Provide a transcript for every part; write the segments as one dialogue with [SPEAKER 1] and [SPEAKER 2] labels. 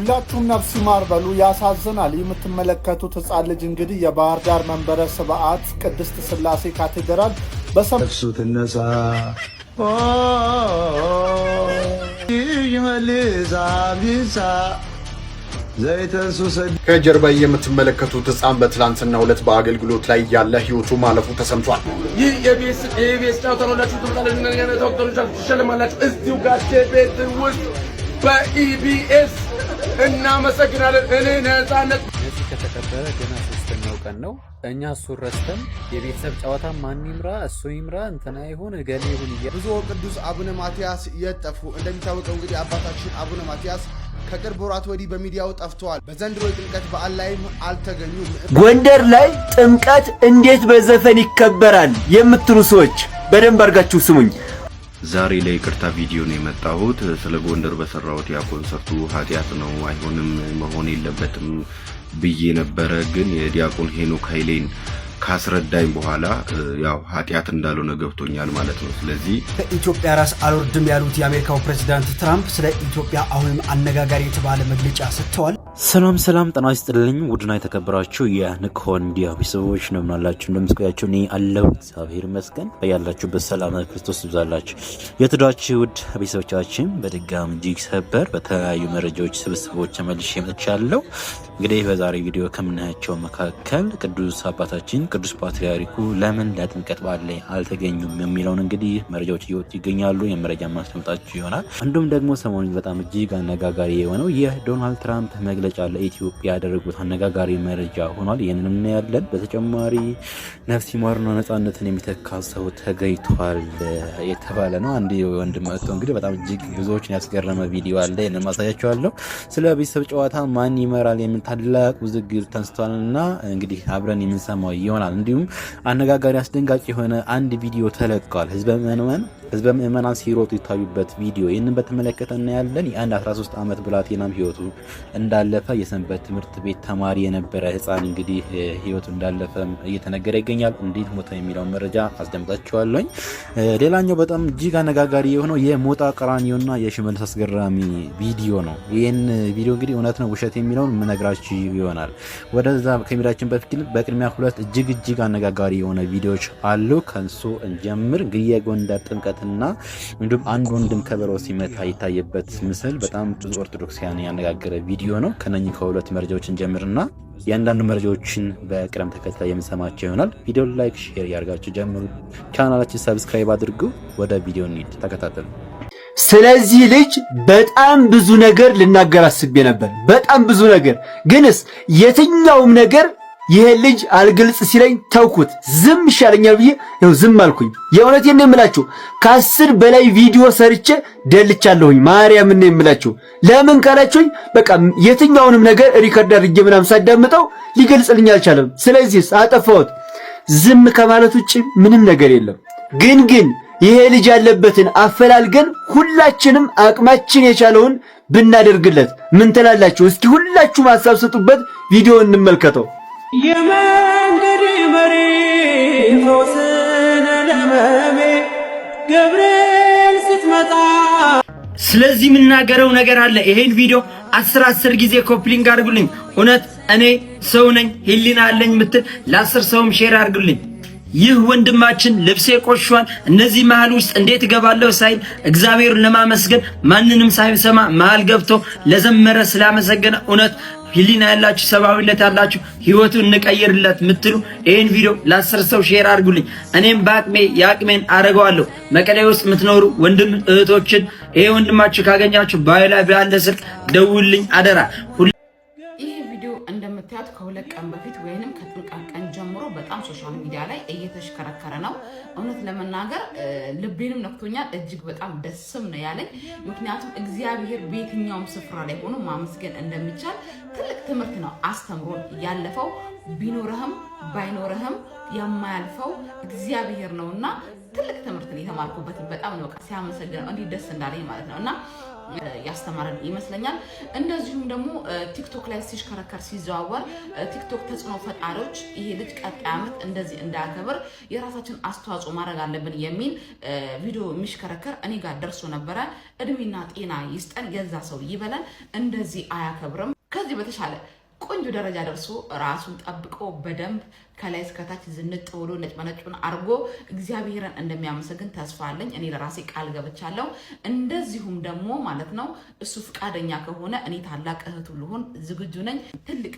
[SPEAKER 1] ሁላችሁም ነፍስ ይማር በሉ። ያሳዝናል። የምትመለከቱት ሕፃን ልጅ እንግዲህ የባህር ዳር መንበረ ስብዓት ቅድስት ሥላሴ ካቴድራል
[SPEAKER 2] በሰብሱ ትነሳ ይመልሳ ቢሳ ዘይተሱ
[SPEAKER 1] ከጀርባ የምትመለከቱት ሕፃን በትላንትናው ዕለት በአገልግሎት ላይ ያለ ህይወቱ ማለፉ ተሰምቷል።
[SPEAKER 3] ይህ የቤስ ጫውታ ነው። ላችሁ ትሸለማላችሁ እዚሁ ጋር ቤት ውስጥ በኢቢኤስ እናመሰግናለን። እኔ ነፃነት
[SPEAKER 4] እዚህ ከተከበረ ገና 3ኛው ቀን ነው። እኛ እሱ ረስተን የቤተሰብ ጨዋታ ማን ይምራ እሱ ይምራ እንትና ይሁን እገሌ ይሁን
[SPEAKER 5] ብፁዕ ቅዱስ አቡነ ማትያስ የጠፉ እንደሚታወቀው እንግዲህ አባታችን አቡነ ማትያስ ከቅርብ ወራት ወዲህ በሚዲያው ጠፍተዋል። በዘንድሮ የጥምቀት በዓል ላይም አልተገኙም።
[SPEAKER 6] ጎንደር ላይ ጥምቀት እንዴት በዘፈን ይከበራል የምትሉ ሰዎች በደንብ አድርጋችሁ ስሙኝ።
[SPEAKER 7] ዛሬ ላይ ይቅርታ ቪዲዮ ነው የመጣሁት። ስለ ጎንደር በሰራሁት ያ ኮንሰርቱ ኃጢአት ነው አይሆንም መሆን የለበትም ብዬ ነበረ። ግን የዲያቆን ሄኖክ ኃይሌን ካስረዳኝ በኋላ ያው ኃጢአት እንዳልሆነ ገብቶኛል ማለት ነው። ስለዚህ
[SPEAKER 8] ከኢትዮጵያ ራስ አልወርድም ያሉት የአሜሪካው ፕሬዝዳንት ትራምፕ ስለ ኢትዮጵያ አሁንም አነጋጋሪ የተባለ መግለጫ ሰጥተዋል።
[SPEAKER 4] ሰላም ጤና ይስጥልኝ ውድና የተከበራችሁ የንክሆን ሚዲያ ቤተሰቦች እንደምን አላችሁ? እንደምስቆያችሁ እኔ አለሁ እግዚአብሔር ይመስገን። በያላችሁበት ሰላም ክርስቶስ ይብዛላችሁ። የተወደዳችሁ ውድ ቤተሰቦቻችን በድጋሚ እጅግ ሰበር በተለያዩ መረጃዎች ስብስቦች ተመልሼ መጥቻለሁ። እንግዲህ በዛሬ ቪዲዮ ከምናያቸው መካከል ቅዱስ አባታችን ቅዱስ ፓትርያርኩ ለምን ለጥምቀት በዓል ላይ አልተገኙም የሚለውን እንግዲህ መረጃዎች እየወጡ ይገኛሉ። የመረጃ ማስቀመጣችሁ ይሆናል። እንዲሁም ደግሞ ሰሞኑን በጣም እጅግ አነጋጋሪ የሆነው የዶናልድ ትራምፕ መግለጫ ለኢትዮጵያ ያደረጉት አነጋጋሪ መረጃ ሆኗል። ይህንን እናያለን። በተጨማሪ ነፍስ ይማርና ነፃነትን የሚተካ ሰው ተገኝቷል የተባለ ነው። አንድ ወንድም መጥቶ እንግዲህ በጣም እጅግ ብዙዎችን ያስገረመ ቪዲዮ አለ። ይህንን ማሳያችኋለሁ። ስለ ቤተሰብ ጨዋታ ማን ይመራል የሚል ታላቅ ውዝግብ ተነስቷልና እንግዲህ አብረን የምንሰማው ይሆናል። እንዲሁም አነጋጋሪ አስደንጋጭ የሆነ አንድ ቪዲዮ ተለቋል። ህዝበ ምዕመናን ሲሮጡ ይታዩበት ቪዲዮ። ይህንን በተመለከተ እናያለን። የአንድ 13 ዓመት ብላቴናም ህይወቱ እንዳለፈ የሰንበት ትምህርት ቤት ተማሪ የነበረ ህፃን እንግዲህ ህይወቱ እንዳለፈ እየተነገረ ይገኛል። እንዴት ሞተ የሚለውን መረጃ አስደምጣችኋለሁ። ሌላኛው በጣም እጅግ አነጋጋሪ የሆነው የሞጣ ቀራኒዮና የሽመልስ አስገራሚ ቪዲዮ ነው። ይህን ቪዲዮ እንግዲህ እውነት ነው ውሸት የሚለውን የምነግራችሁ ይሆናል። ወደዛ ከሚዳችን በፊት በቅድሚያ ሁለት እጅግ አነጋጋሪ የሆነ ቪዲዮዎች አሉ። ከንሶ እንጀምር። እንግዲህ የጎንደር ጥምቀትና እንዲሁም አንድ ወንድም ከበሮ ሲመታ የታየበት ምስል በጣም ብዙ ኦርቶዶክሳውያን ያነጋገረ ቪዲዮ ነው። ከነኚህ ከሁለት መረጃዎችን ጀምርና የአንዳንዱ መረጃዎችን በቅደም ተከተል የምንሰማቸው ይሆናል። ቪዲዮ ላይክ፣ ሼር ያርጋችሁ ጀምሩ። ቻናላችን ሰብስክራይብ አድርጉ። ወደ ቪዲዮ እንሂድ፣ ተከታተሉ።
[SPEAKER 6] ስለዚህ ልጅ በጣም ብዙ ነገር ልናገር አስቤ ነበር። በጣም ብዙ ነገር ግንስ የትኛውም ነገር ይሄ ልጅ አልግልጽ ሲለኝ ተውኩት። ዝም ይሻለኛል ብዬ ይኸው ዝም አልኩኝ። የእውነቴን ነው የምላችሁ። ከ10 በላይ ቪዲዮ ሰርቼ ደልቻለሁኝ። ማርያምን ነው የምላችሁ። ለምን ካላችሁኝ በቃ የትኛውንም ነገር ሪከርድ አድርጌ ምናምን ሳዳምጠው ሊገልጽልኝ አልቻለም። ስለዚህ አጠፋሁት። ዝም ከማለት ውጪ ምንም ነገር የለም። ግን ይሄ ልጅ ያለበትን አፈላልገን ሁላችንም አቅማችን የቻለውን ብናደርግለት ምን ትላላችሁ? እስኪ ሁላችሁም ሐሳብ ስጡበት። ቪዲዮ እንመልከተው።
[SPEAKER 9] የመንገድ መሪ ፈውስን ለመሜ ገብርኤል ስትመጣ። ስለዚህ የምናገረው ነገር አለ። ይሄን ቪዲዮ 10 ጊዜ ኮፕሊንግ አድርጉልኝ። እውነት እኔ ሰው ነኝ ህሊና አለኝ ምትል ለ10 ሰውም ሼር አድርጉልኝ። ይህ ወንድማችን ልብሴ ቆሽሿል፣ እነዚህ መሃል ውስጥ እንዴት እገባለሁ ሳይል እግዚአብሔርን ለማመስገን ማንንም ሳይሰማ መሃል ገብቶ ለዘመረ ስላመሰገነ እውነት ህሊና ያላችሁ ሰባዊነት ያላችሁ ህይወቱን እንቀይርለት ምትሉ ይሄን ቪዲዮ ለ10 ሰው ሼር አድርጉልኝ። እኔም በአቅሜ ያቅሜን አረጋለሁ። መቀሌ ውስጥ የምትኖሩ ወንድም እህቶችን ይሄ ወንድማችሁ ካገኛችሁ ባይላ ባለ ስልክ ደውልኝ አደራ።
[SPEAKER 10] ይሄ ቪዲዮ እንደምታዩት ከሁለት ቀን በፊት ወይንም ከጥምቀት ቀን ጀምሮ በጣም ሶሻል ሚዲያ ላይ እየተሽከረከረ ነው። እውነት ለመናገር ልቤንም ነክቶኛል። እጅግ በጣም ደስም ነው ያለኝ። ምክንያቱም እግዚአብሔር በየትኛውም ስፍራ ላይ ሆኖ ማመስገን እንደሚቻል ትልቅ ትምህርት ነው አስተምሮን ያለፈው። ቢኖርህም ባይኖርህም የማያልፈው እግዚአብሔር ነውና ትልቅ ትምህርት የተማርኩበትን በጣም ነው ሲያመሰግነው እንዴ ደስ እንዳለኝ ማለት ነውና ያስተማረን ይመስለኛል። እንደዚሁም ደግሞ ቲክቶክ ላይ ሲሽከረከር ሲዘዋወር ቲክቶክ ተጽዕኖ ፈጣሪዎች ይሄ ልጅ ቀጣይ ዓመት እንደዚህ እንዳያከብር የራሳችን አስተዋጽኦ ማድረግ አለብን የሚል ቪዲዮ የሚሽከረከር እኔ ጋር ደርሶ ነበረ። እድሜና ጤና ይስጠን፣ የዛ ሰው ይበለን። እንደዚህ አያከብርም። ከዚህ በተሻለ ቆንጆ ደረጃ ደርሶ ራሱን ጠብቆ በደንብ ከላይ እስከታች ዝንጥ ብሎ ነጭ መነጩን አርጎ እግዚአብሔርን እንደሚያመሰግን ተስፋ አለኝ። እኔ ለራሴ ቃል ገብቻለሁ። እንደዚሁም ደግሞ ማለት ነው እሱ ፍቃደኛ ከሆነ እኔ ታላቅ እህቱ ልሆን ዝግጁ ነኝ። ትልቅ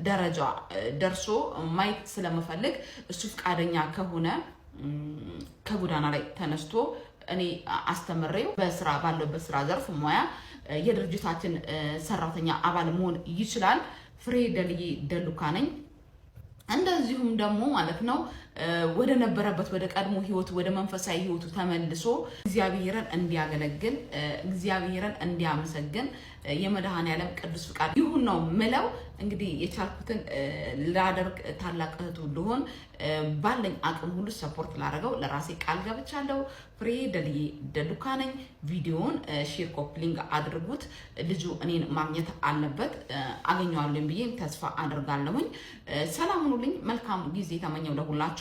[SPEAKER 10] ደረጃ ደርሶ ማየት ስለምፈልግ እሱ ፍቃደኛ ከሆነ ከጎዳና ላይ ተነስቶ እኔ አስተምሬው በስራ ባለበት ስራ ዘርፍ ሙያ የድርጅታችን ሰራተኛ አባል መሆን ይችላል። ፍሬ ደልዬ ደሉካ ነኝ። እንደዚሁም ደግሞ ማለት ነው ወደ ነበረበት ወደ ቀድሞ ህይወቱ ወደ መንፈሳዊ ህይወቱ ተመልሶ እግዚአብሔርን እንዲያገለግል እግዚአብሔርን እንዲያመሰግን የመድኃኔዓለም ቅዱስ ፍቃድ ይሁን ነው ምለው። እንግዲህ የቻልኩትን ላደርግ ታላቅ እህቱ ልሆን ባለኝ አቅም ሁሉ ሰፖርት ላደርገው ለራሴ ቃል ገብቻለሁ። ፍሬ ደልዬ ደሉካ ነኝ። ቪዲዮውን ሼር ኮፕሊንግ አድርጉት። ልጁ እኔን ማግኘት አለበት። አገኘዋለሁ ብዬ ተስፋ አደርጋለሁኝ። ሰላም ሁኑልኝ። መልካም ጊዜ ተመኘው ለሁላችሁ።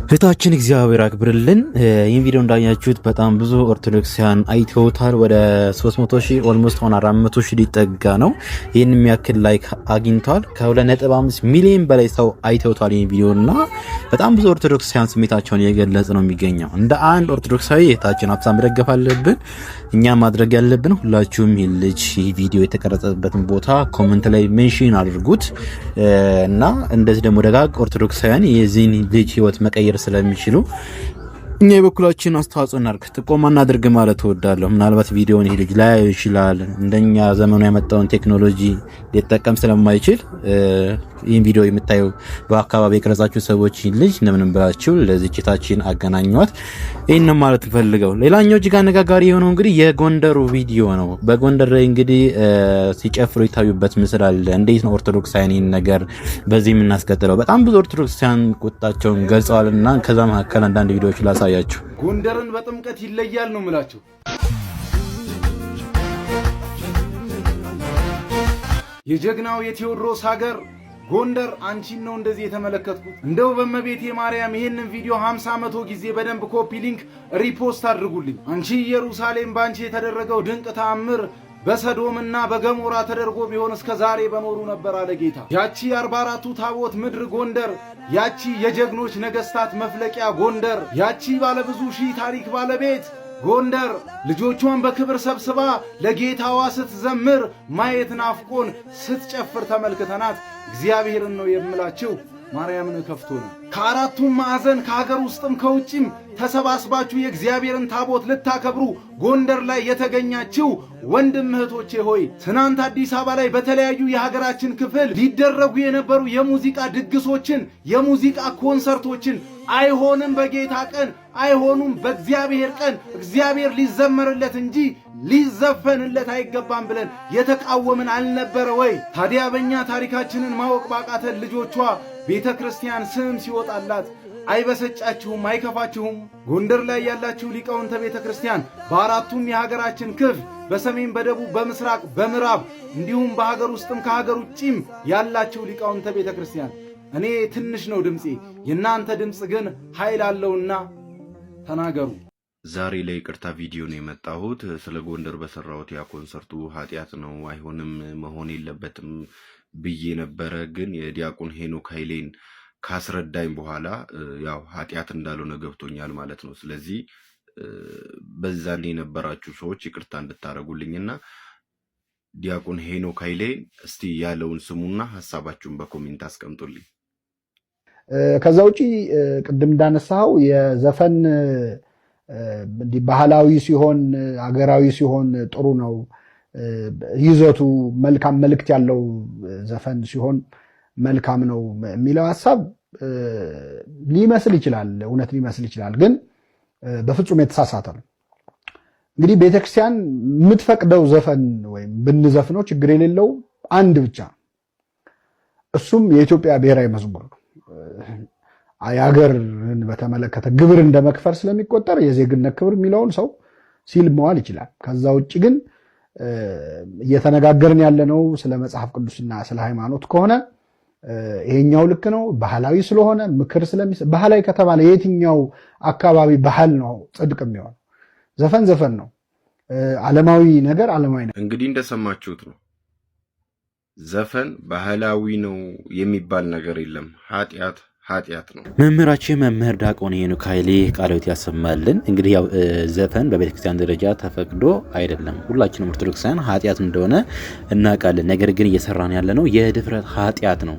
[SPEAKER 4] እህታችን እግዚአብሔር አክብርልን። ይህን ቪዲዮ እንዳያችሁት በጣም ብዙ ኦርቶዶክሳውያን አይተውታል። ወደ 300,000 ኦልሞስት 400,000 ሊጠጋ ነው። ይህን የሚያክል ላይክ አግኝቷል። ከ2.5 ሚሊዮን በላይ ሰው አይተውታል ይህን ቪዲዮ እና በጣም ብዙ ኦርቶዶክሳውያን ስሜታቸውን እየገለጸ ነው የሚገኘው። እንደ አንድ ኦርቶዶክሳዊ እህታችን ሀብሳ መደገፍ አለብን። እኛ ማድረግ ያለብን ሁላችሁም ይህ ልጅ ይህ ቪዲዮ የተቀረጸበትን ቦታ ኮሜንት ላይ ሜንሽን አድርጉት እና እንደዚህ ደግሞ ደጋግ ኦርቶዶክሳውያን የዚህን ልጅ ህይወት መቀየር ስለሚችሉ እኛ የበኩላችን አስተዋጽኦ እናድርግ፣ ጥቆማ እናድርግ ማለት እወዳለሁ። ምናልባት ቪዲዮውን ይሄ ልጅ ላይ ይችላል እንደኛ ዘመኑ ያመጣውን ቴክኖሎጂ ሊጠቀም ስለማይችል ይህን ቪዲዮ የምታዩ በአካባቢ የቀረጻችሁ ሰዎች ልጅ እንደምንም ብላችሁ ለዚህ ጭታችን አገናኟት። ይህን ማለት ፈልገው። ሌላኛው እጅግ አነጋጋሪ የሆነው እንግዲህ የጎንደሩ ቪዲዮ ነው። በጎንደር ላይ እንግዲህ ሲጨፍሩ የታዩበት ምስል አለ። እንዴት ነው ኦርቶዶክሳውያን ይህን ነገር በዚህ የምናስቀጥለው? በጣም ብዙ ኦርቶዶክሳውያን ቁጣቸውን ገልጸዋልና ከዛ መካከል አንዳንድ ቪዲዮዎች ላሳያችሁ።
[SPEAKER 3] ጎንደርን በጥምቀት ይለያል ነው ምላቸው። የጀግናው የቴዎድሮስ ሀገር ጎንደር አንቺን ነው እንደዚህ የተመለከትኩት። እንደው በመቤቴ ማርያም ይሄንን ቪዲዮ 50 መቶ ጊዜ በደንብ ኮፒ ሊንክ ሪፖስት አድርጉልኝ። አንቺ ኢየሩሳሌም ባንቺ የተደረገው ድንቅ ተአምር በሰዶምና በገሞራ ተደርጎ ቢሆን እስከ ዛሬ በኖሩ ነበር አለ ጌታ። ያቺ 44ቱ ታቦት ምድር ጎንደር፣ ያቺ የጀግኖች ነገስታት መፍለቂያ ጎንደር፣ ያቺ ባለብዙ ሺህ ታሪክ ባለቤት ጎንደር ልጆቿን በክብር ሰብስባ ለጌታዋ ስትዘምር ማየት ናፍቆን ስትጨፍር ተመልክተናት እግዚአብሔርን ነው የምላችሁ ማርያምን ከፍቶ ነው። ከአራቱም ማዕዘን ከሀገር ውስጥም ከውጭም ተሰባስባችሁ የእግዚአብሔርን ታቦት ልታከብሩ ጎንደር ላይ የተገኛችሁ ወንድም እህቶቼ ሆይ ትናንት አዲስ አበባ ላይ በተለያዩ የሀገራችን ክፍል ሊደረጉ የነበሩ የሙዚቃ ድግሶችን የሙዚቃ ኮንሰርቶችን አይሆንም በጌታ ቀን አይሆኑም በእግዚአብሔር ቀን እግዚአብሔር ሊዘመርለት እንጂ ሊዘፈንለት አይገባም ብለን የተቃወምን አልነበረ ወይ? ታዲያ በእኛ ታሪካችንን ማወቅ ባቃተን ልጆቿ ቤተ ክርስቲያን ስም ሲወጣላት አይበሰጫችሁም? አይከፋችሁም? ጎንደር ላይ ያላችሁ ሊቃውንተ ቤተ ክርስቲያን በአራቱም የሀገራችን ክፍል በሰሜን፣ በደቡብ፣ በምስራቅ፣ በምዕራብ እንዲሁም በሀገር ውስጥም ከሀገር ውጭም ያላችሁ ሊቃውንተ ቤተ ክርስቲያን እኔ ትንሽ ነው ድምፄ፣ የእናንተ ድምፅ ግን ኃይል አለውና ተናገሩ።
[SPEAKER 7] ዛሬ ላይ ይቅርታ ቪዲዮ ነው የመጣሁት። ስለ ጎንደር በሰራሁት ያ ኮንሰርቱ ኃጢአት ነው አይሆንም መሆን የለበትም ብዬ ነበረ። ግን የዲያቆን ሄኖክ ኃይሌን ካስረዳኝ በኋላ ያው ኃጢአት እንዳልሆነ ገብቶኛል ማለት ነው። ስለዚህ በዛን የነበራችሁ ሰዎች ይቅርታ እንድታረጉልኝና ዲያቆን ሄኖክ ኃይሌን እስቲ ያለውን ስሙና ሐሳባችሁን በኮሜንት አስቀምጡልኝ።
[SPEAKER 11] ከዛ ውጪ ቅድም እንዳነሳው የዘፈን እንዲህ ባህላዊ ሲሆን አገራዊ ሲሆን ጥሩ ነው። ይዘቱ መልካም መልእክት ያለው ዘፈን ሲሆን መልካም ነው የሚለው ሐሳብ ሊመስል ይችላል፣ እውነት ሊመስል ይችላል፣ ግን በፍጹም የተሳሳተ ነው። እንግዲህ ቤተክርስቲያን የምትፈቅደው ዘፈን ወይም ብንዘፍነው ችግር የሌለው አንድ ብቻ፣ እሱም የኢትዮጵያ ብሔራዊ መዝሙር ነው። የሀገርን በተመለከተ ግብር እንደመክፈር ስለሚቆጠር የዜግነት ክብር የሚለውን ሰው ሲል መዋል ይችላል። ከዛ ውጭ ግን እየተነጋገርን ያለነው ስለ መጽሐፍ ቅዱስና ስለ ሃይማኖት ከሆነ ይሄኛው ልክ ነው። ባህላዊ ስለሆነ ምክር ባህላዊ ከተባለ የትኛው አካባቢ ባህል ነው ጽድቅ የሚሆነው? ዘፈን ዘፈን ነው። ዓለማዊ ነገር ዓለማዊ ነው።
[SPEAKER 7] እንግዲህ እንደሰማችሁት ነው። ዘፈን ባህላዊ ነው የሚባል ነገር የለም። ኃጢአት ነው።
[SPEAKER 4] መምህራችን መምህር ዲያቆን ሄኖክ ኃይሌ ቃለ ሕይወት ያሰማልን። እንግዲህ ያው ዘፈን በቤተክርስቲያን ደረጃ ተፈቅዶ አይደለም፣ ሁላችንም ኦርቶዶክሳውያን ኃጢአት እንደሆነ እናውቃለን። ነገር ግን እየሰራን ያለነው የድፍረት ኃጢአት ነው።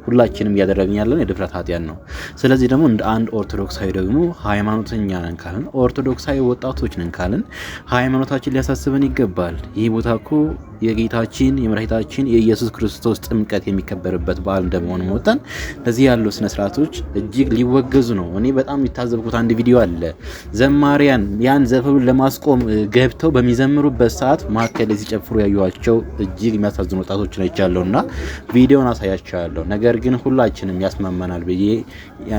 [SPEAKER 4] ሁላችንም እያደረግን ያለን የድፍረት ኃጢአት ነው። ስለዚህ ደግሞ እንደ አንድ ኦርቶዶክሳዊ ደግሞ ሃይማኖተኛ ነን ካልን፣ ኦርቶዶክሳዊ ወጣቶች ነን ካልን ሃይማኖታችን ሊያሳስበን ይገባል። ይህ ቦታ እኮ የጌታችን የመድኃኒታችን የኢየሱስ ክርስቶስ ጥምቀት የሚከበርበት በዓል እንደመሆኑ መጠን ለዚህ ያሉ ስነ ስርዓቶች እጅግ ሊወገዙ ነው። እኔ በጣም የታዘብኩት አንድ ቪዲዮ አለ። ዘማሪያን ያን ዘፈኑን ለማስቆም ገብተው በሚዘምሩበት ሰዓት መካከል ላይ ሲጨፍሩ ያዩዋቸው እጅግ የሚያሳዝኑ ወጣቶች ናቸውና ቪዲዮውን አሳያቸዋለሁ። ነገር ግን ሁላችንም ያስማማናል ብዬ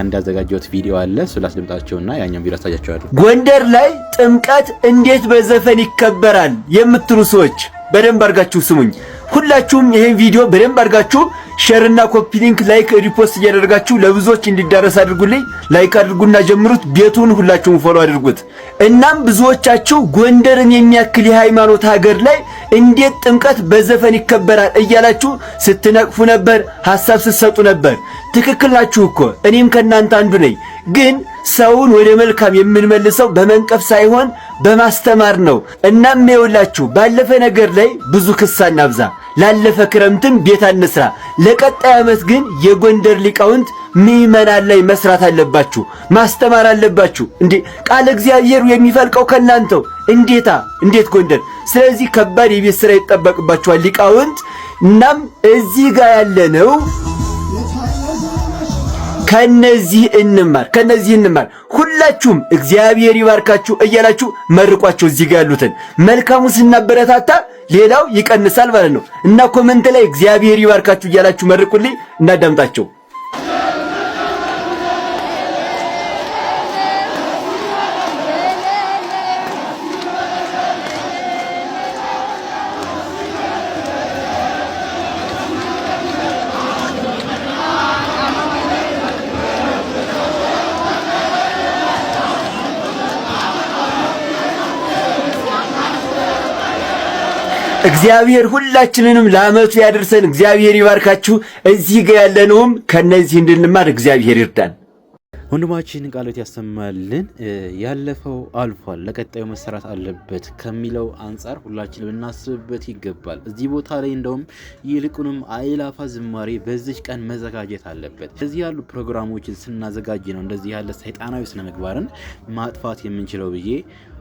[SPEAKER 4] እንዳዘጋጀሁት ቪዲዮ አለ። እሱ ላስደምጣቸውና ያኛውን ቪዲዮ አሳያቸዋለሁ።
[SPEAKER 6] ጎንደር ላይ ጥምቀት እንዴት በዘፈን ይከበራል የምትሉ ሰዎች በደንብ አድርጋችሁ ስሙኝ። ሁላችሁም ይሄን ቪዲዮ በደንብ አድርጋችሁ ሼርና ኮፒ ሊንክ፣ ላይክ፣ ሪፖስት እያደረጋችሁ ለብዙዎች እንዲዳረስ አድርጉልኝ። ላይክ አድርጉና ጀምሩት። ቤቱን ሁላችሁም ፎሎ አድርጉት። እናም ብዙዎቻችሁ ጎንደርን የሚያክል የሃይማኖት ሀገር ላይ እንዴት ጥምቀት በዘፈን ይከበራል እያላችሁ ስትነቅፉ ነበር፣ ሐሳብ ስትሰጡ ነበር። ትክክል ናችሁ እኮ እኔም ከናንተ አንዱ ነኝ። ግን ሰውን ወደ መልካም የምንመልሰው በመንቀፍ ሳይሆን በማስተማር ነው። እናም ይኸውላችሁ ባለፈ ነገር ላይ ብዙ ክስ አናብዛ። ላለፈ ክረምትም ቤት አንስራ። ለቀጣይ ዓመት ግን የጎንደር ሊቃውንት ምዕመናን ላይ መስራት አለባችሁ፣ ማስተማር አለባችሁ። እንዴ ቃል እግዚአብሔር የሚፈልቀው ከናንተው እንዴት ጎንደር። ስለዚህ ከባድ የቤት ስራ ይጠበቅባችኋል ሊቃውንት። እናም እዚህ ጋር ያለነው ከነዚህ እንማር። ሁላችሁም እግዚአብሔር ይባርካችሁ እያላችሁ መርቋቸው። እዚህ ጋር ያሉትን መልካሙ ስናበረታታ ሌላው ይቀንሳል ማለት ነው እና ኮሜንት ላይ እግዚአብሔር ይባርካችሁ እያላችሁ መርቁልኝ። እናዳምጣቸው። እግዚአብሔር ሁላችንንም ለዓመቱ ያደርሰን። እግዚአብሔር ይባርካችሁ። እዚህ ጋር ያለነውም ከነዚህ እንድንማር እግዚአብሔር ይርዳን።
[SPEAKER 4] ወንድማችን ቃለ ሕይወት ያሰማልን። ያለፈው አልፏል፣ ለቀጣዩ መሰራት አለበት ከሚለው አንጻር ሁላችን ልናስብበት ይገባል። እዚህ ቦታ ላይ እንደውም ይልቁንም አእላፋ ዝማሬ በዚህ ቀን መዘጋጀት አለበት። እዚህ ያሉ ፕሮግራሞችን ስናዘጋጅ ነው እንደዚህ ያለ ሰይጣናዊ ስነ ምግባርን ማጥፋት የምንችለው ብዬ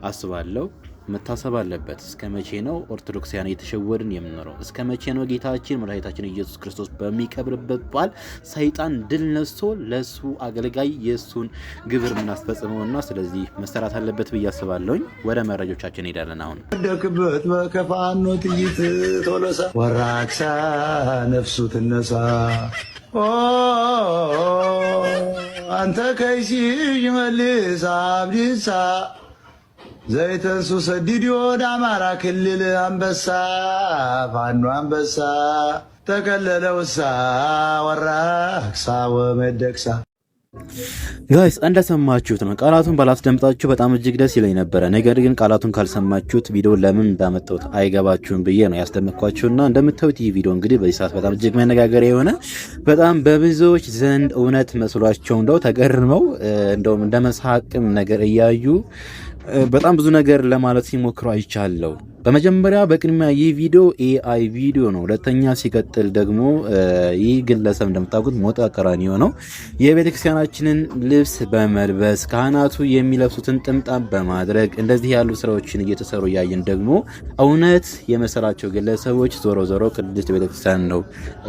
[SPEAKER 4] አስባለሁ። መታሰብ አለበት። እስከ መቼ ነው ኦርቶዶክሳውያን እየተሸወድን የምንኖረው? እስከ መቼ ነው ጌታችን መድኃኒታችን ኢየሱስ ክርስቶስ በሚከብርበት በዓል ሰይጣን ድል ነስቶ ለሱ አገልጋይ የሱን ግብር የምናስፈጽመውና? ስለዚህ መሰራት አለበት ብዬ አስባለሁኝ። ወደ መረጃዎቻችን እንሄዳለን። አሁን
[SPEAKER 2] ደክበት በከፋኖ ጥይት ቶሎሳ ወራክሳ ነፍሱ ትነሳ አንተ ከይሲ ይመልስ አብዲሳ ዘይተንሱ ሰዲድ ወደ አማራ ክልል አንበሳ ፋኖ አንበሳ ተከለለውሳ ወራክሳ ወመደክሳ።
[SPEAKER 4] ጋይስ እንደሰማችሁት ነው። ቃላቱን ባላስደምጣችሁ በጣም እጅግ ደስ ይለኝ ነበረ። ነገር ግን ቃላቱን ካልሰማችሁት ቪዲዮ ለምን እንዳመጣሁት አይገባችሁም ብዬ ነው ያስደመጥኳችሁና እንደምታዩት ይህ ቪዲዮ እንግዲህ በዚህ ሰዓት በጣም እጅግ መነጋገሪያ የሆነ በጣም በብዙዎች ዘንድ እውነት መስሏቸው እንደው ተገርመው እንደውም እንደ መሳቅም ነገር እያዩ በጣም ብዙ ነገር ለማለት ሲሞክሩ አይቻለሁ። በመጀመሪያ በቅድሚያ ይህ ቪዲዮ ኤአይ ቪዲዮ ነው። ሁለተኛ ሲቀጥል ደግሞ ይህ ግለሰብ እንደምታውቁት ሞጣ ቀራኒዮ ነው። የቤተክርስቲያናችንን ልብስ በመልበስ ካህናቱ የሚለብሱትን ጥምጣም በማድረግ እንደዚህ ያሉ ስራዎችን እየተሰሩ ያየን ደግሞ እውነት የመሰላቸው ግለሰቦች ዞሮ ቅድስት ቤተክርስቲያን ነው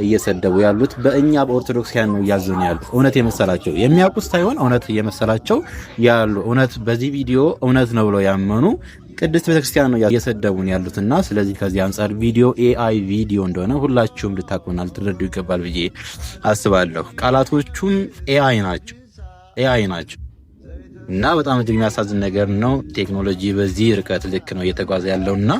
[SPEAKER 4] እየሰደቡ ያሉት። በእኛ በኦርቶዶክሳውያን ነው እያዘኑ ያሉት። እውነት የመሰላቸው የሚያውቁት ሳይሆን እውነት የመሰላቸው ያሉ እውነት በዚህ ቪዲዮ እውነት ነው ብለው ያመኑ ቅድስት ቤተክርስቲያን ነው እየሰደቡን ያሉትና ስለዚህ ከዚህ አንጻር ቪዲዮ ኤአይ ቪዲዮ እንደሆነ ሁላችሁም ልታውቁና ልትረዱ ይገባል ብዬ አስባለሁ። ቃላቶቹም ኤአይ ናቸው። ኤአይ ናቸው እና በጣም እጅግ የሚያሳዝን ነገር ነው። ቴክኖሎጂ በዚህ ርቀት ልክ ነው እየተጓዘ ያለውና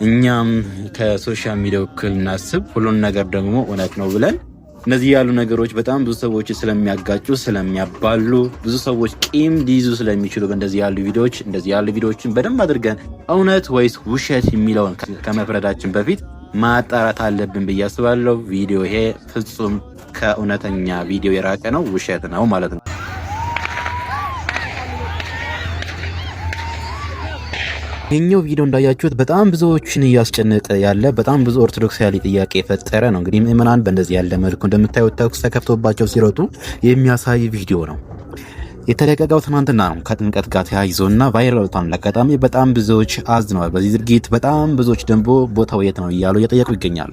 [SPEAKER 4] እኛም ከሶሻል ሚዲያ እኩል እናስብ፣ ሁሉን ነገር ደግሞ እውነት ነው ብለን እነዚህ ያሉ ነገሮች በጣም ብዙ ሰዎች ስለሚያጋጩ ስለሚያባሉ ብዙ ሰዎች ቂም ሊይዙ ስለሚችሉ በእንደዚህ ያሉ ቪዲዮዎችን በደንብ አድርገን እውነት ወይስ ውሸት የሚለውን ከመፍረዳችን በፊት ማጣራት አለብን ብዬ አስባለሁ። ቪዲዮ ይሄ ፍጹም ከእውነተኛ ቪዲዮ የራቀ ነው፣ ውሸት ነው ማለት ነው። ይህኛው ቪዲዮ እንዳያችሁት በጣም ብዙዎችን እያስጨነቀ ያለ በጣም ብዙ ኦርቶዶክሳዊ ጥያቄ የፈጠረ ነው። እንግዲህ ምእመናን በእንደዚህ ያለ መልኩ እንደምታዩት ተኩስ ተከፍቶባቸው ሲሮጡ የሚያሳይ ቪዲዮ ነው። የተለቀቀው ትናንትና ነው ከጥምቀት ጋር ተያይዞና ቫይራል ወጥቷል። አጋጣሚ በጣም ብዙዎች አዝነዋል በዚህ ድርጊት። በጣም ብዙዎች ደግሞ ቦታው የት ነው እያሉ እየጠየቁ ይገኛሉ።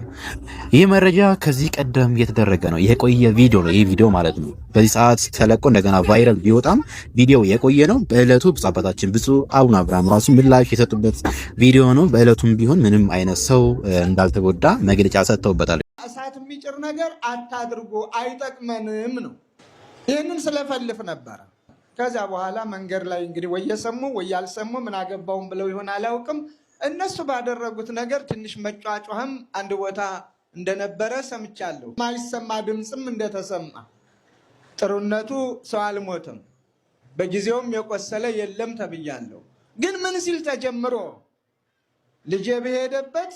[SPEAKER 4] ይህ መረጃ ከዚህ ቀደም እየተደረገ ነው፣ የቆየ ቪዲዮ ነው። ይህ ቪዲዮ ማለት ነው በዚህ ሰዓት ተለቆ እንደገና ቫይራል ቢወጣም ቪዲዮ የቆየ ነው። በእለቱ ብፁዕ አባታችን ብፁዕ አቡነ አብርሃም ራሱ ምላሽ የሰጡበት ቪዲዮ ነው። በእለቱም ቢሆን ምንም አይነት ሰው እንዳልተጎዳ መግለጫ ሰጥተውበታል።
[SPEAKER 1] እሳት የሚጭር ነገር አታድርጎ አይጠቅመንም ነው። ይህንን ስለፈልፍ ነበረ። ከዚያ በኋላ መንገድ ላይ እንግዲህ ወየሰሙ ወያልሰሙ ምን አገባውን ብለው ይሆን አላውቅም። እነሱ ባደረጉት ነገር ትንሽ መጫጫህም አንድ ቦታ እንደነበረ ሰምቻለሁ። ማይሰማ ድምፅም እንደተሰማ ጥሩነቱ ሰው አልሞተም፣ በጊዜውም የቆሰለ የለም ተብያለሁ። ግን ምን ሲል ተጀምሮ ልጄ በሄደበት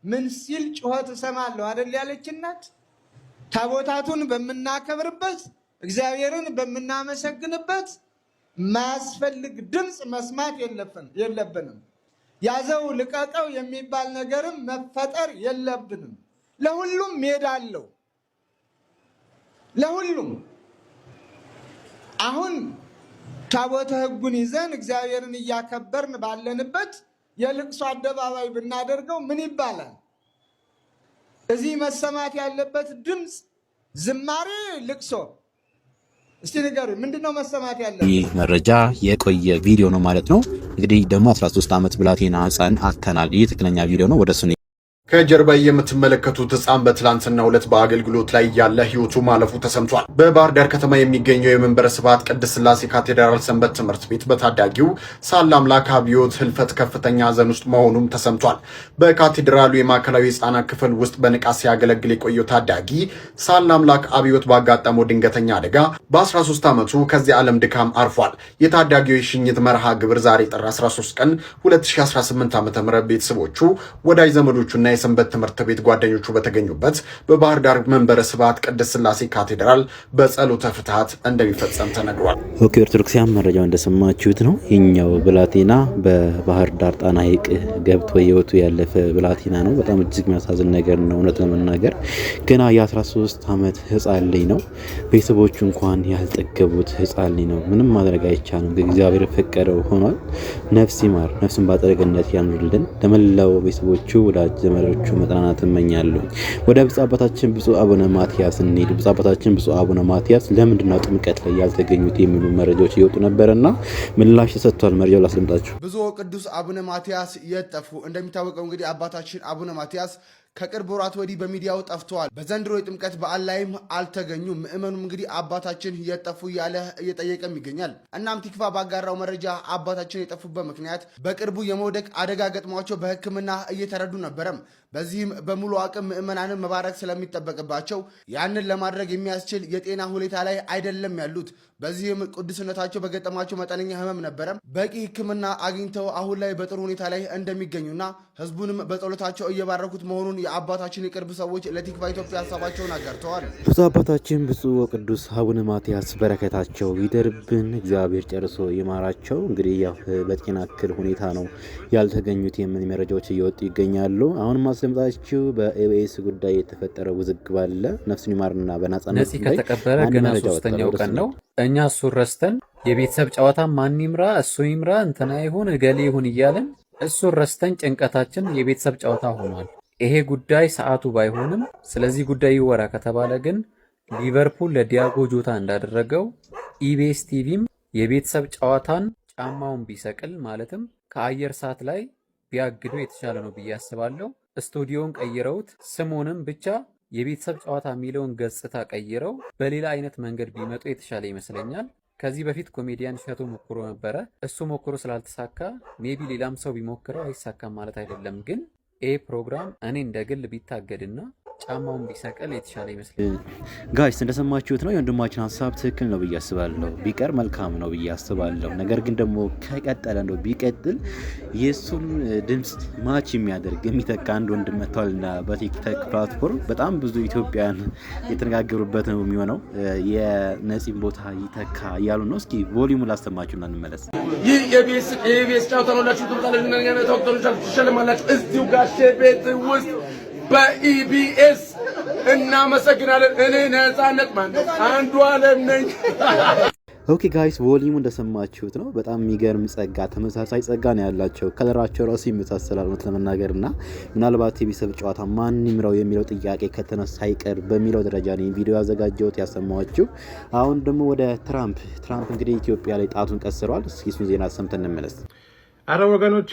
[SPEAKER 1] ምን ሲል ጩኸት እሰማለሁ አይደል ያለች እናት። ታቦታቱን በምናከብርበት እግዚአብሔርን በምናመሰግንበት ማያስፈልግ ድምፅ መስማት የለብንም። ያዘው ልቀቀው የሚባል ነገርም መፈጠር የለብንም። ለሁሉም ሜዳ አለው፣ ለሁሉም። አሁን ታቦተ ሕጉን ይዘን እግዚአብሔርን እያከበርን ባለንበት የልቅሶ አደባባይ ብናደርገው ምን ይባላል? እዚህ መሰማት ያለበት ድምፅ ዝማሬ፣ ልቅሶ እስቲ ንገሩ፣ ምንድነው መሰማት ያለው?
[SPEAKER 4] ይህ መረጃ የቆየ ቪዲዮ ነው ማለት ነው። እንግዲህ ደግሞ 13 ዓመት ብላቴና ሕፃን አተናል። ይህ ትክክለኛ ቪዲዮ ነው። ወደሱ
[SPEAKER 12] ከጀርባ የምትመለከቱት ሕፃን በትላንትናው ዕለት በአገልግሎት ላይ ያለ ህይወቱ ማለፉ ተሰምቷል። በባህር ዳር ከተማ የሚገኘው የመንበረ ስብሐት ቅድስት ሥላሴ ካቴድራል ሰንበት ትምህርት ቤት በታዳጊው ሳለ አምላክ አብዮት ህልፈት ከፍተኛ ሐዘን ውስጥ መሆኑም ተሰምቷል። በካቴድራሉ የማዕከላዊ ሕፃናት ክፍል ውስጥ በንቃት ሲያገለግል የቆየው ታዳጊ ሳለ አምላክ አብዮት ባጋጠመው ድንገተኛ አደጋ በ13 ዓመቱ ከዚህ ዓለም ድካም አርፏል። የታዳጊው የሽኝት መርሃ ግብር ዛሬ ጥር 13 ቀን 2018 ዓ.ም ቤተሰቦቹ፣ ወዳጅ ዘመዶቹና የሰንበት ትምህርት ቤት ጓደኞቹ በተገኙበት በባህር ዳር መንበረ ስብሐት ቅድስት ሥላሴ ካቴድራል በጸሎተ ፍትሐት እንደሚፈጸም ተነግሯል።
[SPEAKER 4] ኦኬ ኦርቶዶክሳውያን መረጃው እንደሰማችሁት ነው። ይህኛው ብላቴና በባህር ዳር ጣና ሐይቅ ገብቶ ህይወቱ ያለፈ ብላቴና ነው። በጣም እጅግ የሚያሳዝን ነገር ነው። እውነት ለመናገር ገና የ13 ዓመት ህፃን ልጅ ነው። ቤተሰቦቹ እንኳን ያልጠገቡት ህፃን ልጅ ነው። ምንም ማድረግ አይቻልም። እግዚአብሔር ፈቀደው ሆኗል። ነፍስ ይማር፣ ነፍሱን በአጸደ ያኑርልን። ለመላው ቤተሰቦቹ ወዳጅ ዘመዶቹ መጽናናት እመኛለሁ። ወደ ብፁዕ አባታችን ብፁዕ አቡነ ማትያስ እንሂድ። ብፁዕ አባታችን ብፁዕ አቡነ ማትያስ ለምንድነው ጥምቀት ላይ ያልተገኙት የሚሉ መረጃዎች እየወጡ ነበርና ምላሽ ተሰጥቷል። መረጃው ላስደምጣችሁ።
[SPEAKER 5] ብፁዕ ቅዱስ አቡነ ማትያስ የት ጠፉ? እንደሚታወቀው እንግዲህ አባታችን አቡነ ማትያስ ከቅርብ ወራት ወዲህ በሚዲያው ጠፍተዋል። በዘንድሮ የጥምቀት በዓል ላይም አልተገኙም። ምእመኑም እንግዲህ አባታችን የጠፉ እያለ እየጠየቀም ይገኛል። እናም ቲክቫ ባጋራው መረጃ አባታችን የጠፉበት ምክንያት በቅርቡ የመውደቅ አደጋ ገጥሟቸው በሕክምና እየተረዱ ነበረም። በዚህም በሙሉ አቅም ምእመናንን መባረክ ስለሚጠበቅባቸው ያንን ለማድረግ የሚያስችል የጤና ሁኔታ ላይ አይደለም ያሉት። በዚህም ቅዱስነታቸው በገጠማቸው መጠነኛ ህመም ነበረም በቂ ሕክምና አግኝተው አሁን ላይ በጥሩ ሁኔታ ላይ እንደሚገኙና ህዝቡንም በጸሎታቸው እየባረኩት መሆኑን የአባታችን የቅርብ ሰዎች ለቲክቫ ኢትዮጵያ ሀሳባቸውን አጋርተዋል።
[SPEAKER 4] ብፁዕ አባታችን ብፁዕ ወቅዱስ አቡነ ማትያስ በረከታቸው ይደርብን፣ እግዚአብሔር ጨርሶ ይማራቸው። እንግዲህ ያው በጤና እክል ሁኔታ ነው ያልተገኙት የሚል መረጃዎች እየወጡ ይገኛሉ። አሁንም ማስለምጣችሁ በኤቢኤስ ጉዳይ የተፈጠረ ውዝግብ አለ። ነፍሱን ይማርና በናጻነት
[SPEAKER 13] ነፂ ከተቀበረ ገና 3ኛው ቀን ነው። እኛ እሱን ረስተን የቤተሰብ ጨዋታ ማን ይምራ እሱ ይምራ እንትና ይሁን እገሌ ይሁን እያለን እሱን ረስተን ጭንቀታችን የቤተሰብ ጨዋታ ሆኗል። ይሄ ጉዳይ ሰዓቱ ባይሆንም ስለዚህ ጉዳይ ይወራ ከተባለ ግን ሊቨርፑል ለዲያጎ ጆታ እንዳደረገው ኢቢኤስ ቲቪም የቤተሰብ ጨዋታን ጫማውን ቢሰቅል ማለትም ከአየር ሰዓት ላይ ቢያግዱ የተሻለ ነው ብዬ አስባለሁ። ስቱዲዮን ቀይረውት ስሙንም ብቻ የቤተሰብ ጨዋታ የሚለውን ገጽታ ቀይረው በሌላ አይነት መንገድ ቢመጡ የተሻለ ይመስለኛል። ከዚህ በፊት ኮሜዲያን እሸቱ ሞክሮ ነበረ። እሱ ሞክሮ ስላልተሳካ ሜቢ ሌላም ሰው ቢሞክረው አይሳካም ማለት አይደለም። ግን ይህ ፕሮግራም እኔ እንደ ግል ቢታገድና ጫማውን ቢሰቀል የተሻለ ይመስላል።
[SPEAKER 4] ጋይስ እንደሰማችሁት ነው። የወንድማችን ሀሳብ ትክክል ነው ብዬ አስባለሁ። ቢቀር መልካም ነው ብዬ አስባለሁ። ነገር ግን ደግሞ ከቀጠለ ነው ቢቀጥል የእሱም ድምፅ ማች የሚያደርግ የሚተካ አንድ ወንድም መጥቷልና በቲክቶክ ፕላትፎርም በጣም ብዙ ኢትዮጵያን የተነጋገሩበት ነው የሚሆነው። የነፂን ቦታ ይተካ እያሉ ነው። እስኪ ቮሊዩሙ ላሰማችሁና እንመለስ።
[SPEAKER 14] ይህ የቤስ ጫውታ ነው ላችሁ ትሸልማላችሁ እዚሁ ጋሼ ቤት ውስጥ በኢቢኤስ እናመሰግናለን። እኔ ነፃነት ማለት አንዱ ዓለም ነኝ።
[SPEAKER 4] ኦኬ ጋይስ ቮሊዩሙ እንደሰማችሁት ነው። በጣም የሚገርም ጸጋ፣ ተመሳሳይ ጸጋ ነው ያላቸው። ከለራቸው ራሱ ይመሳሰላል እውነት ለመናገር እና ምናልባት የቤተሰብ ጨዋታ ማን ይምራው የሚለው ጥያቄ ከተነሳ አይቀር በሚለው ደረጃ ነው ቪዲዮ ያዘጋጀሁት ያሰማኋችሁ። አሁን ደግሞ ወደ ትራምፕ እንግዲህ ኢትዮጵያ ላይ ጣቱን ቀስሯል። እስኪ እሱን ዜና ሰምተን እንመለስ።
[SPEAKER 15] አረ ወገኖቼ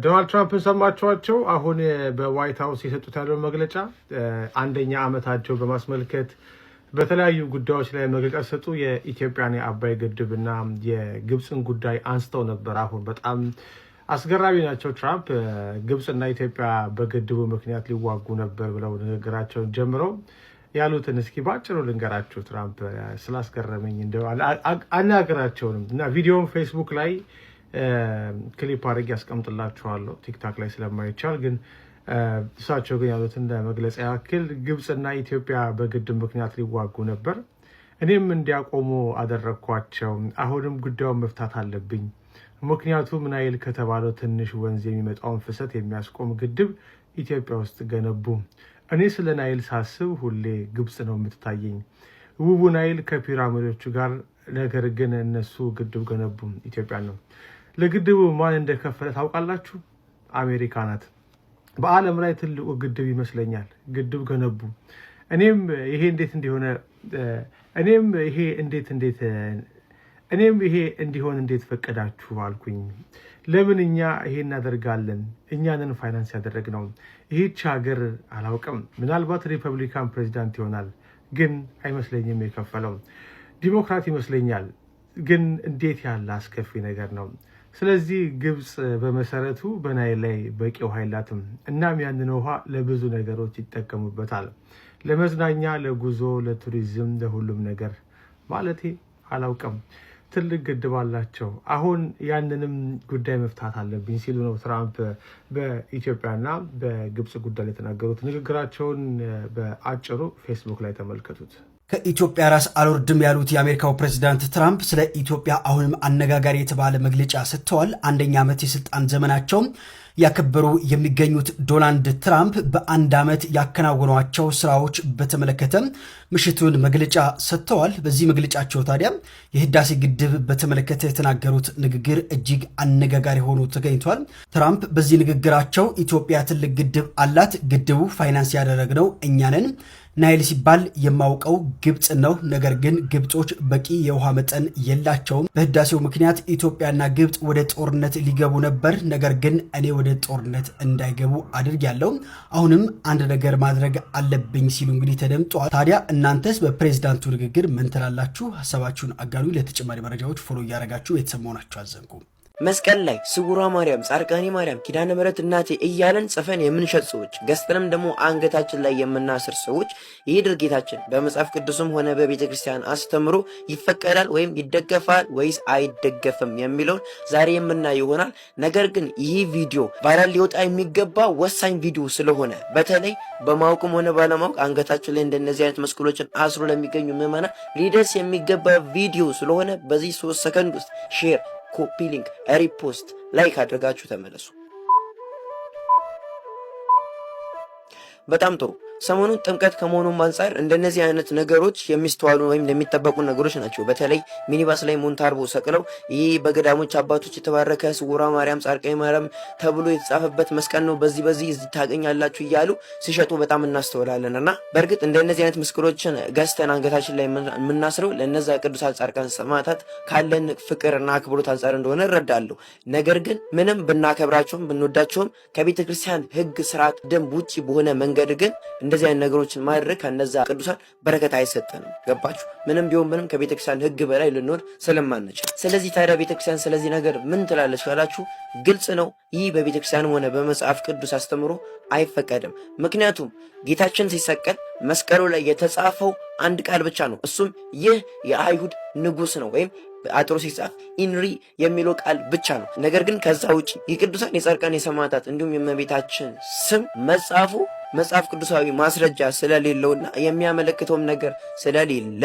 [SPEAKER 15] ዶናልድ ትራምፕን ሰማችኋቸው? አሁን በዋይት ሀውስ የሰጡት ያለው መግለጫ አንደኛ ዓመታቸው በማስመልከት በተለያዩ ጉዳዮች ላይ መግለጫ ሰጡ። የኢትዮጵያን የአባይ ግድብና የግብፅን ጉዳይ አንስተው ነበር። አሁን በጣም አስገራሚ ናቸው። ትራምፕ ግብፅና ኢትዮጵያ በግድቡ ምክንያት ሊዋጉ ነበር ብለው ንግግራቸውን ጀምረው ያሉትን እስኪ ባጭሩ ልንገራችሁ። ትራምፕ ስላስገረመኝ እንደው አናገራቸውንም እና ቪዲዮውን ፌስቡክ ላይ ክሊፕ አድርጌ ያስቀምጥላችኋለሁ ቲክታክ ላይ ስለማይቻል። ግን እሳቸው ግን ያሉትን ለመግለጽ ያክል ግብፅና ኢትዮጵያ በግድብ ምክንያት ሊዋጉ ነበር፣ እኔም እንዲያቆሙ አደረግኳቸው። አሁንም ጉዳዩን መፍታት አለብኝ፣ ምክንያቱም ናይል ከተባለው ትንሽ ወንዝ የሚመጣውን ፍሰት የሚያስቆም ግድብ ኢትዮጵያ ውስጥ ገነቡ። እኔ ስለ ናይል ሳስብ ሁሌ ግብፅ ነው የምትታየኝ፣ ውቡ ናይል ከፒራሚዶቹ ጋር። ነገር ግን እነሱ ግድብ ገነቡ፣ ኢትዮጵያ ነው። ለግድቡ ማን እንደከፈለ ታውቃላችሁ? አሜሪካ ናት። በዓለም ላይ ትልቁ ግድብ ይመስለኛል። ግድብ ገነቡ። እኔም ይሄ እንዲሆን እንዴት ፈቀዳችሁ አልኩኝ። ለምን እኛ ይሄ እናደርጋለን? እኛንን ፋይናንስ ያደረግነው። ይህች ሀገር አላውቅም፣ ምናልባት ሪፐብሊካን ፕሬዚዳንት ይሆናል፣ ግን አይመስለኝም የከፈለው ዲሞክራት ይመስለኛል። ግን እንዴት ያለ አስከፊ ነገር ነው። ስለዚህ ግብፅ በመሰረቱ በናይል ላይ በቂ ውሃ የላትም። እናም ያንን ውሃ ለብዙ ነገሮች ይጠቀሙበታል፣ ለመዝናኛ፣ ለጉዞ፣ ለቱሪዝም፣ ለሁሉም ነገር ማለቴ አላውቅም። ትልቅ ግድብ አላቸው። አሁን ያንንም ጉዳይ መፍታት አለብኝ ሲሉ ነው ትራምፕ በኢትዮጵያና በግብፅ ጉዳይ ላይ የተናገሩት። ንግግራቸውን በአጭሩ ፌስቡክ ላይ ተመልከቱት።
[SPEAKER 8] ከኢትዮጵያ ራስ አልወርድም ያሉት የአሜሪካው ፕሬዝዳንት ትራምፕ ስለ ኢትዮጵያ አሁንም አነጋጋሪ የተባለ መግለጫ ሰጥተዋል። አንደኛ ዓመት የስልጣን ዘመናቸው ያከበሩ የሚገኙት ዶናልድ ትራምፕ በአንድ ዓመት ያከናወኗቸው ስራዎች በተመለከተ ምሽቱን መግለጫ ሰጥተዋል። በዚህ መግለጫቸው ታዲያ የህዳሴ ግድብ በተመለከተ የተናገሩት ንግግር እጅግ አነጋጋሪ ሆኖ ተገኝቷል። ትራምፕ በዚህ ንግግራቸው ኢትዮጵያ ትልቅ ግድብ አላት፣ ግድቡ ፋይናንስ ያደረግነው እኛ ነን። ናይል ሲባል የማውቀው ግብፅ ነው። ነገር ግን ግብጾች በቂ የውሃ መጠን የላቸውም። በህዳሴው ምክንያት ኢትዮጵያና ግብፅ ወደ ጦርነት ሊገቡ ነበር። ነገር ግን እኔ ወደ ጦርነት እንዳይገቡ አድርጊያለሁ። አሁንም አንድ ነገር ማድረግ አለብኝ ሲሉ እንግዲህ ተደምጠዋል። ታዲያ እናንተስ በፕሬዝዳንቱ ንግግር ምን ትላላችሁ? ሀሳባችሁን አጋሩ። ለተጨማሪ መረጃዎች ፎሎ እያደረጋችሁ ቤተሰብ መሆናችሁ አዘንጉ።
[SPEAKER 16] መስቀል ላይ ስውሯ ማርያም፣ ጻድቃኔ ማርያም፣ ኪዳነ ምሕረት እናቴ እያለን ጽፈን የምንሸጥ ሰዎች፣ ገዝተንም ደግሞ አንገታችን ላይ የምናስር ሰዎች ይህ ድርጊታችን በመጽሐፍ ቅዱስም ሆነ በቤተ ክርስቲያን አስተምሮ ይፈቀዳል ወይም ይደገፋል ወይስ አይደገፍም የሚለውን ዛሬ የምናየው ይሆናል። ነገር ግን ይህ ቪዲዮ ቫይራል ሊወጣ የሚገባ ወሳኝ ቪዲዮ ስለሆነ በተለይ በማወቅም ሆነ ባለማወቅ አንገታችን ላይ እንደነዚህ አይነት መስቀሎችን አስሮ ለሚገኙ ምዕመናን ሊደርስ የሚገባ ቪዲዮ ስለሆነ በዚህ 3 ሰከንድ ውስጥ ሼር፣ ኮፒ ሊንክ፣ ሪፖስት፣ ላይክ አድርጋችሁ ተመለሱ። በጣም ጥሩ። ሰሞኑን ጥምቀት ከመሆኑም አንጻር እንደነዚህ አይነት ነገሮች የሚስተዋሉ ወይም የሚጠበቁ ነገሮች ናቸው። በተለይ ሚኒባስ ላይ ሞንታርቦ ሰቅለው ይህ በገዳሞች አባቶች የተባረከ ስውሯ ማርያም፣ ጻድቃኔ ማርያም ተብሎ የተጻፈበት መስቀል ነው፣ በዚህ ታገኛላችሁ እያሉ ሲሸጡ በጣም እናስተውላለን። እና በእርግጥ እንደነዚህ አይነት ምስክሮችን ገዝተን አንገታችን ላይ የምናስረው ለነዛ ቅዱሳን ጻድቃን ሰማዕታት ካለን ፍቅርና አክብሮት አንጻር እንደሆነ እረዳለሁ። ነገር ግን ምንም ብናከብራቸውም ብንወዳቸውም ከቤተ ክርስቲያን ሕግ፣ ስርዓት፣ ደንብ ውጭ በሆነ መንገድ ግን እንደዚህ አይነት ነገሮችን ማድረግ ከነዛ ቅዱሳን በረከት አይሰጠንም። ገባችሁ? ምንም ቢሆን ምንም ከቤተክርስቲያን ሕግ በላይ ልንሆን ስለማንችል። ስለዚህ ታዲያ ቤተክርስቲያን ስለዚህ ነገር ምን ትላለች ካላችሁ ግልጽ ነው። ይህ በቤተክርስቲያንም ሆነ በመጽሐፍ ቅዱስ አስተምሮ አይፈቀድም። ምክንያቱም ጌታችን ሲሰቀል መስቀሉ ላይ የተጻፈው አንድ ቃል ብቻ ነው። እሱም ይህ የአይሁድ ንጉሥ ነው ወይም አጥሮ ሲጻፍ ኢንሪ የሚለው ቃል ብቻ ነው። ነገር ግን ከዛ ውጪ የቅዱሳን የጻድቃን የሰማዕታት እንዲሁም የእመቤታችን ስም መጻፉ መጽሐፍ ቅዱሳዊ ማስረጃ ስለሌለውና የሚያመለክተውም ነገር ስለሌለ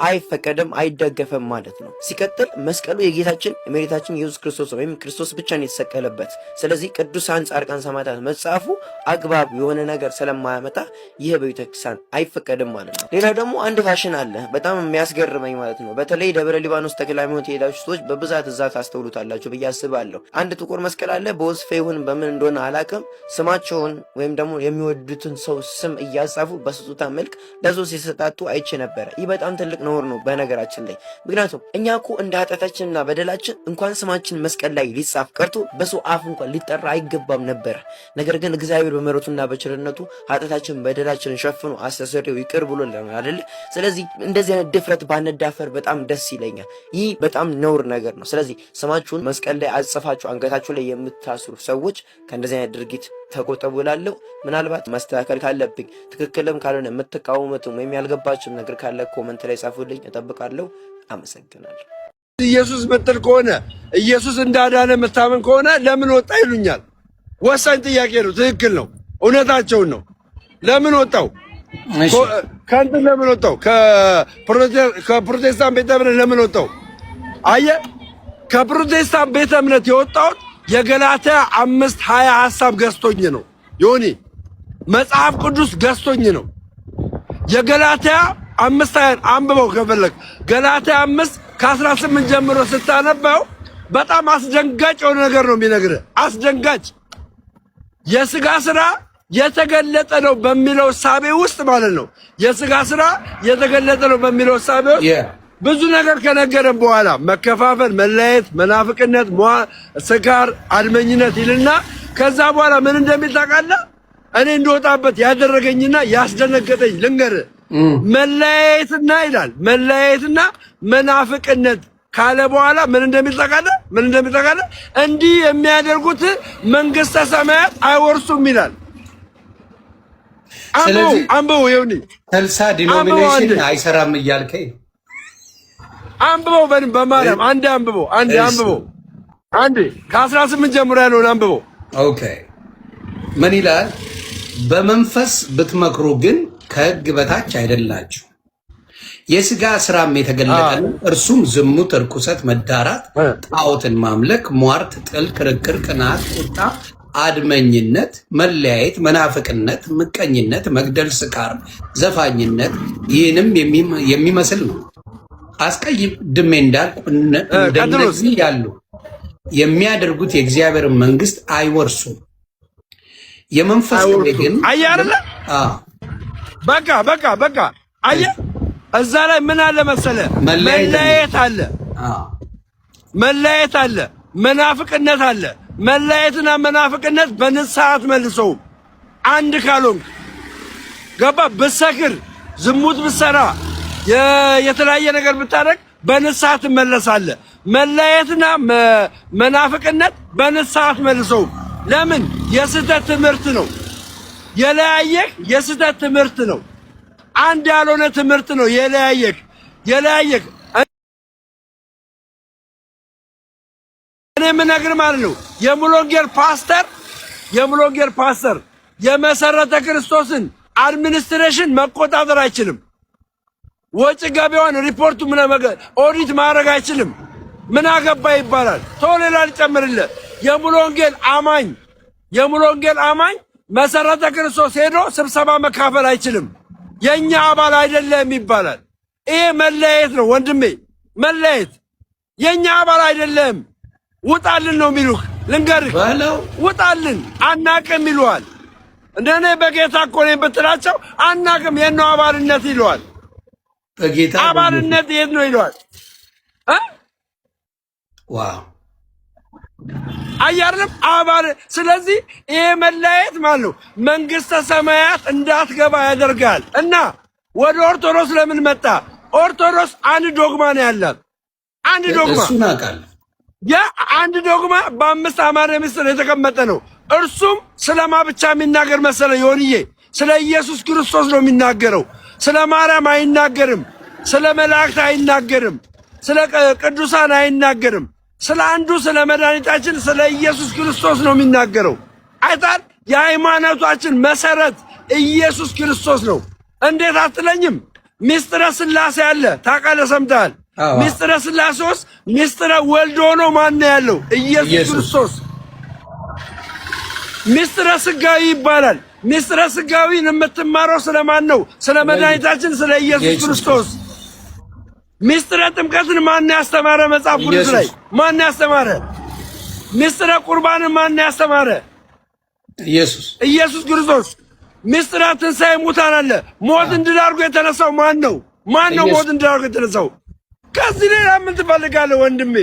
[SPEAKER 16] አይፈቀድም፣ አይደገፈም ማለት ነው። ሲቀጥል መስቀሉ የጌታችን የመሬታችን ኢየሱስ ክርስቶስ ወይም ክርስቶስ ብቻ ነው የተሰቀለበት። ስለዚህ ቅዱሳን ጻድቃን ሰማዕታት መጻፉ አግባብ የሆነ ነገር ስለማያመጣ ይህ በቤተክርስቲያን አይፈቀድም ማለት ነው። ሌላ ደግሞ አንድ ፋሽን አለ በጣም የሚያስገርመኝ ማለት ነው። በተለይ ደብረ ሊባኖስ ተክለ ሃይማኖት የሄዳችሁ ሰዎች በብዛት እዛ ታስተውሉታላችሁ ብዬ አስባለሁ። አንድ ጥቁር መስቀል አለ። በወስፌ ይሁን በምን እንደሆነ አላውቅም፣ ስማቸውን ወይም ደግሞ የሚወዱትን ሰው ስም እያጻፉ በስጦታ መልክ ለሰው ሲሰጣጡ አይቼ ነበረ። ይህ በጣም ትልቅ ነውር ነው በነገራችን ላይ። ምክንያቱም እኛ እኮ እንደ ኃጢአታችንና በደላችን እንኳን ስማችን መስቀል ላይ ሊጻፍ ቀርቶ በሰው አፍ እንኳን ሊጠራ አይገባም ነበር። ነገር ግን እግዚአብሔር በምሕረቱና በቸርነቱ ኃጢአታችን በደላችንን ሸፍኖ አስተሰርዮ ይቅር ብሎልናል አይደል? ስለዚህ እንደዚህ አይነት ድፍረት ባንዳፈር በጣም ደስ ይለኛል። ይህ በጣም ነውር ነገር ነው። ስለዚህ ስማችሁን መስቀል ላይ አጽፋችሁ አንገታችሁ ላይ የምታስሩ ሰዎች ከእንደዚህ አይነት ድርጊት ተቆጠቡ እላለሁ። ምናልባት ማስተካከል ካለብኝ ትክክልም ካልሆነ የምትቃወሙትም ወይም ያልገባችሁም ነገር ካለ ኮመንት ላይ ጻፉልኝ፣ እጠብቃለሁ። አመሰግናለሁ።
[SPEAKER 14] ኢየሱስ ምትል ከሆነ ኢየሱስ እንዳዳነ የምታምን ከሆነ ለምን ወጣ ይሉኛል። ወሳኝ ጥያቄ ነው። ትክክል ነው። እውነታቸውን ነው። ለምን ወጣው? ከእንትን ለምን ወጣው? ከፕሮቴስታንት ቤተ እምነት ለምን ወጣው? አየህ፣ ከፕሮቴስታንት ቤተ እምነት የወጣሁት የገላትያ 5:20 ሐሳብ ገዝቶኝ ነው። ዮኒ መጽሐፍ ቅዱስ ገዝቶኝ ነው። የገላትያ 5:20 አንብበው ከፈለክ። ገላትያ 5:18 ጀምሮ ስታነበው በጣም አስደንጋጭ የሆነ ነገር ነው የሚነግርህ። አስደንጋጭ የሥጋ ሥራ የተገለጠ ነው በሚለው ሳቤ ውስጥ ማለት ነው። የሥጋ ሥራ የተገለጠ ነው በሚለው ሳቤ ውስጥ ብዙ ነገር ከነገረን በኋላ መከፋፈል፣ መለያየት፣ መናፍቅነት፣ ስካር፣ አድመኝነት ይልና ከዛ በኋላ ምን እንደሚል ታውቃለህ? እኔ እንደወጣበት ያደረገኝና ያስደነገጠኝ ልንገርህ። መለያየትና ይላል መለያየትና መናፍቅነት ካለ በኋላ ምን እንደሚል ታውቃለህ? ምን እንደሚል ታውቃለህ? እንዲህ የሚያደርጉት መንግሥተ ሰማያት አይወርሱም ይላል። አንብበው ይሁን
[SPEAKER 17] ተልሳ ዲኖሚኔሽን አይሰራም እያልከኝ
[SPEAKER 14] አንብበው በማርያም አንዴ አንብበው አንዴ ከ18 ጀምሮ ያለውን አንብበው።
[SPEAKER 17] ኦኬ ምን ይላል? በመንፈስ ብትመክሩ ግን ከሕግ በታች አይደላችሁ። የሥጋ ሥራም የተገለጠ ነው፣ እርሱም ዝሙት፣ ርኩሰት፣ መዳራት፣ ጣዖትን ማምለክ፣ ሟርት፣ ጥል፣ ክርክር፣ ቅናት፣ ቁጣ፣ አድመኝነት፣ መለያየት፣ መናፍቅነት፣ ምቀኝነት፣ መግደል፣ ስካር፣ ዘፋኝነት ይህንም የሚመስል ነው። አስቀድሜ እንዳልኩ እንደነዚህ ያሉ የሚያደርጉት የእግዚአብሔርን መንግሥት አይወርሱም። የመንፈስ ፍሬ ግን
[SPEAKER 14] አይደለ? በቃ አየህ፣ እዛ ላይ ምን አለ መሰለ? መለያየት አለ፣ መናፍቅነት አለ። መለያየትና መናፍቅነት በንስሐ አትመልሰውም። አንድ ካልሆንክ ገባ፣ ብትሰክር፣ ዝሙት ብትሰራ፣ የተለያየ ነገር ብታደርግ በንስሐ ትመለሳለህ። መለያየትና መናፍቅነት በንስሐ አትመልሰውም። ለምን? የስህተት ትምህርት ነው። የለያየህ የስህተት ትምህርት ነው። አንድ ያልሆነ ትምህርት ነው የለያየህ። እኔ የምነግርህ ማለት ነው የሙሉ ወንጌል ፓስተር የመሰረተ ክርስቶስን አድሚኒስትሬሽን መቆጣጠር አይችልም። ወጪ ገቢውን ሪፖርቱ ኦዲት ማድረግ አይችልም። ምን አገባ ይባላል። ቶሌላ ልጨምርልህ። የሙሉ ወንጌል አማኝ መሰረተ ክርስቶስ ሄዶ ስብሰባ መካፈል አይችልም። የኛ አባል አይደለም ይባላል። ይሄ መለያየት ነው ወንድሜ፣ መለያየት። የኛ አባል አይደለም ውጣልን ነው የሚሉህ። ልንገርህ፣ ውጣልን አናቅም ይሉሃል። እንደኔ በጌታ እኮ ነኝ ብትላቸው አናቅም የነው አባልነት ይሉሃል።
[SPEAKER 17] በጌታ
[SPEAKER 14] አባልነት የት ነው ይሉሃል።
[SPEAKER 17] ዋው
[SPEAKER 14] አያርም አባል። ስለዚህ ይሄ መለያየት ማለት ነው መንግስተ ሰማያት እንዳትገባ ያደርጋል። እና ወደ ኦርቶዶክስ ለምን መጣ? ኦርቶዶክስ አንድ ዶግማ ነው ያላት። አንድ ዶግማ
[SPEAKER 17] እሱን አውቃለሁ።
[SPEAKER 14] ያ አንድ ዶግማ በአምስት አማረ ምስጢር የተቀመጠ ነው። እርሱም ስለማ ብቻ የሚናገር መሰለ ዮኒዬ? ስለ ኢየሱስ ክርስቶስ ነው የሚናገረው። ስለ ማርያም አይናገርም። ስለ መላእክት አይናገርም። ስለ ቅዱሳን አይናገርም። ስለ አንዱ ስለ መድኃኒታችን ስለ ኢየሱስ ክርስቶስ ነው የሚናገረው። አይታል። የሃይማኖታችን መሰረት ኢየሱስ ክርስቶስ ነው። እንዴት አትለኝም? ሚስጥረ ስላሴ አለ። ታውቃለህ? ሰምተሃል? ሚስጥረ ስላሴ ውስጥ ሚስጥረ ወልድ ሆኖ ማን ነው ያለው? ኢየሱስ ክርስቶስ። ሚስጥረ ስጋዊ ይባላል። ሚስጥረ ስጋዊን የምትማረው ስለማን ነው? ስለ መድኃኒታችን ስለ ኢየሱስ ክርስቶስ። ሚስጥረ ጥምቀትን ማን ያስተማረ? መጽሐፍ ቅዱስ ላይ ማን ያስተማረ? ሚስጥረ ቁርባንን ማን ያስተማረ? ኢየሱስ ክርስቶስ። ሚስጥረ ትንሣኤ ሙታን አለ። ሞት እንድል አድርጎ የተነሳው ማን ነው? ማን ነው ሞት እንድል አድርጎ የተነሳው? ከዚህ ሌላ ምን ትፈልጋለህ ወንድሜ?